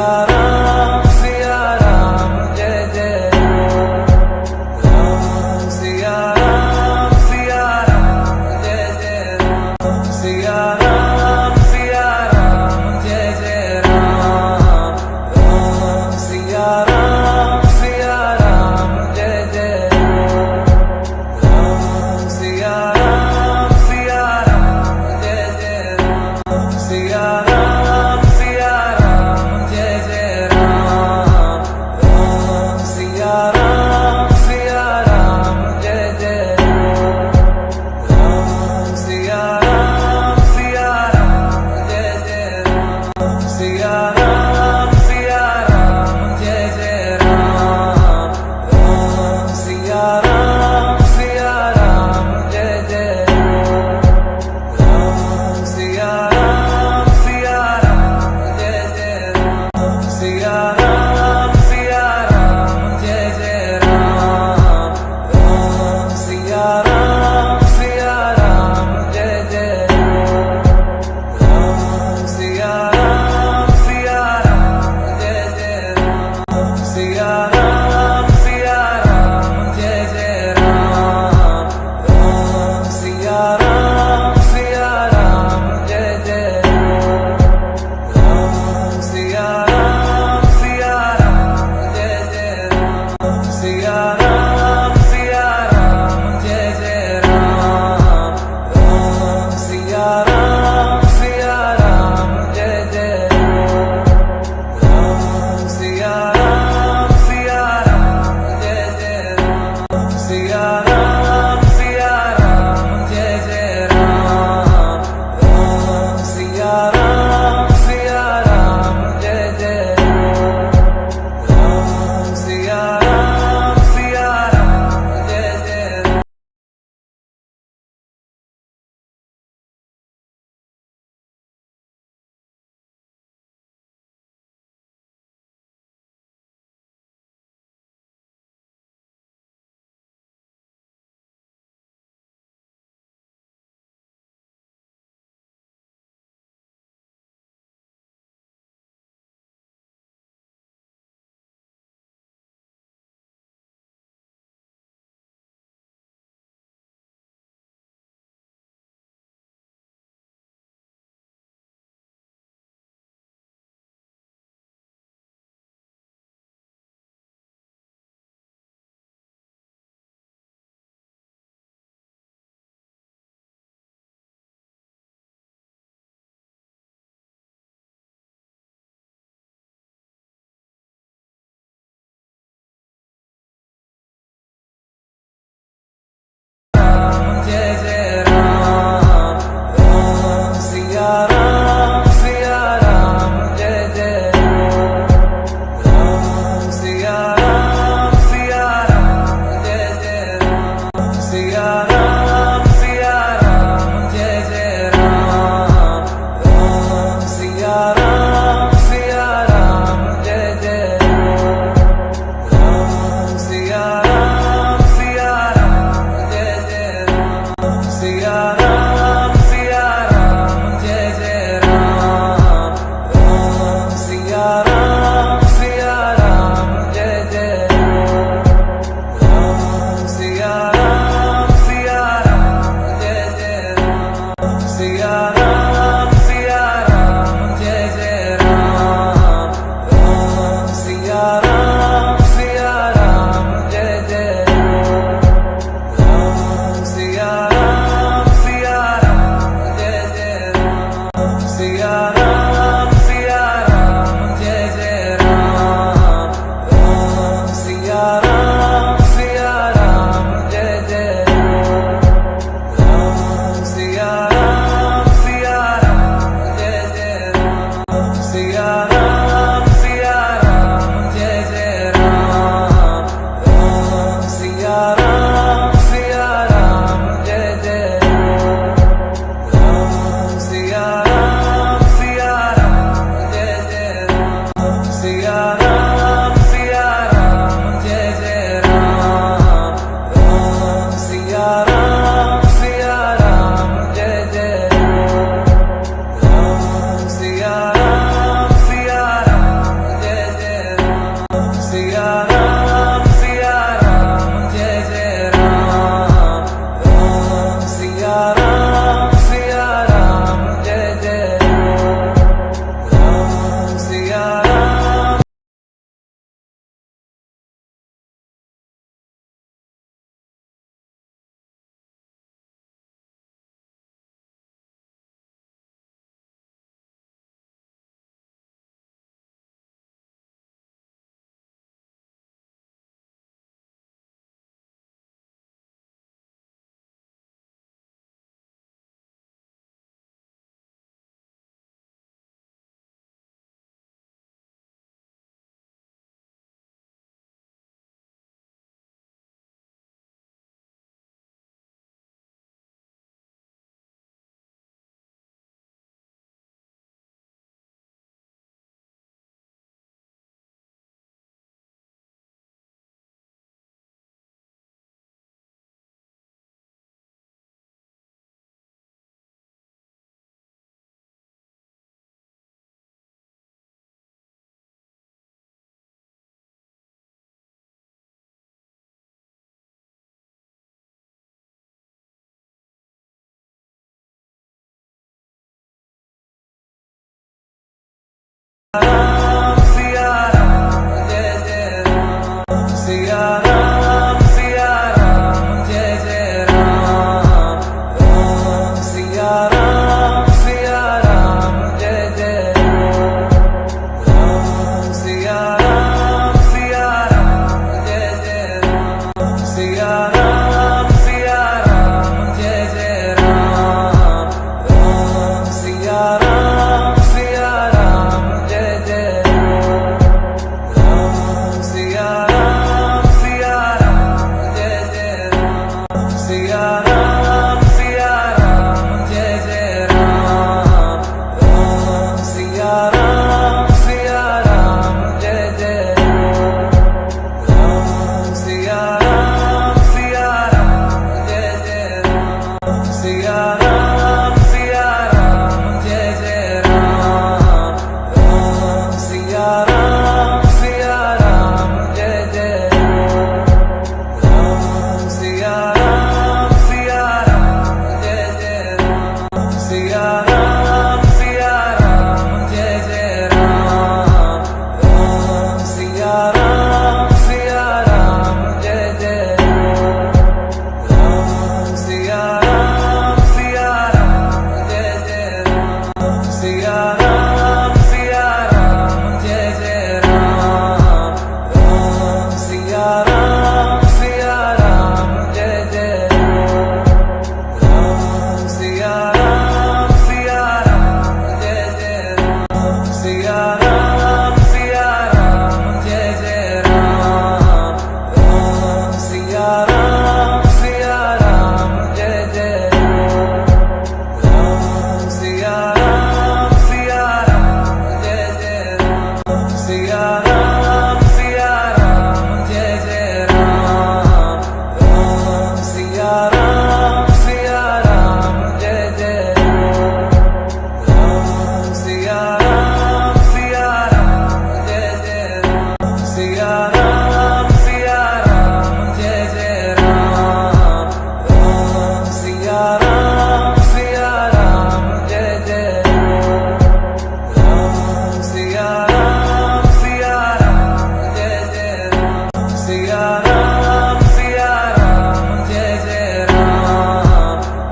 Siya Ram Jai Jai Ram Siya Ram Jai Jai Ram Siya Ram Siya Ram Jai Jai Ram Ram Siya Ram Siya Ram Jai Jai Ram Siya Ram Siya Ram Jai Jai Ram Siya Ram Siya Ram Jai Jai Ram Ram Siya Ram Siya Ram Jai Jai Ram Siya Ram Siya Ram Jai Jai Ram Siya Ram Siya Ram Jai Jai Ram Ram Siya Ram Siya Ram Jai Jai Ram Siya Ram Siya Ram Jai Jai Ram Siya Ram Siya Ram Jai Jai Ram Ram Siya Ram Siya Ram Jai Jai Ram Siya Ram Siya Ram Jai Jai Ram Siya Ram Siya Ram Jai Jai Ram Ram Siya Ram Siya Ram Jai Jai Ram Siya Ram Siya Ram Jai Jai Ram Siya Ram Siya Ram Jai Jai Ram Ram Siya Ram Siya Ram Jai Jai Ram Siya Ram Siya Ram Jai Jai Ram Siya Ram Siya Ram Jai Jai Ram Ram Siya Ram Siya Ram Jai Jai Ram Siya Ram Siya Ram Jai Jai Ram Siya Ram Siya Ram Jai Jai Ram Ram Siya Ram Siya Ram Jai Jai Ram Siya Ram Siya Ram Jai Jai Ram Siya Ram Siya Ram Jai Jai Ram Ram Siya Ram Siya Ram Jai Jai Ram Siya Ram Siya Ram Jai Jai Ram Siya Ram Siya Ram Jai Jai Ram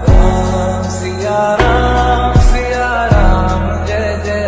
Ram Siya Ram Siya Ram Jai Jai Ram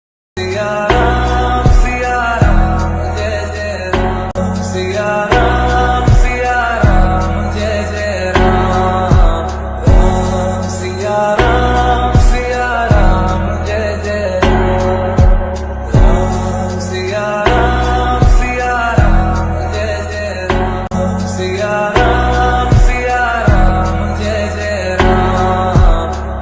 Siya Ram Siya Ram Siya Ram Jai Jai Ram Siya Ram Siya Ram Jai Jai Ram Ram Siya Ram Siya Ram Jai Jai Ram Siya Ram Siya Ram Jai Jai Ram Siya Ram Siya Ram Jai Jai Ram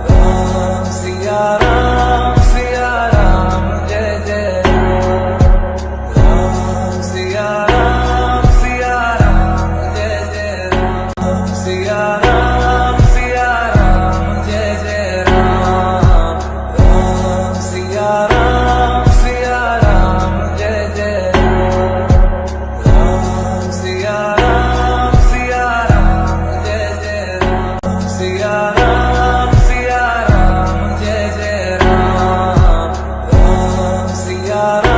Ram Siya Ram Siya Ram Jai Jai Siya Ram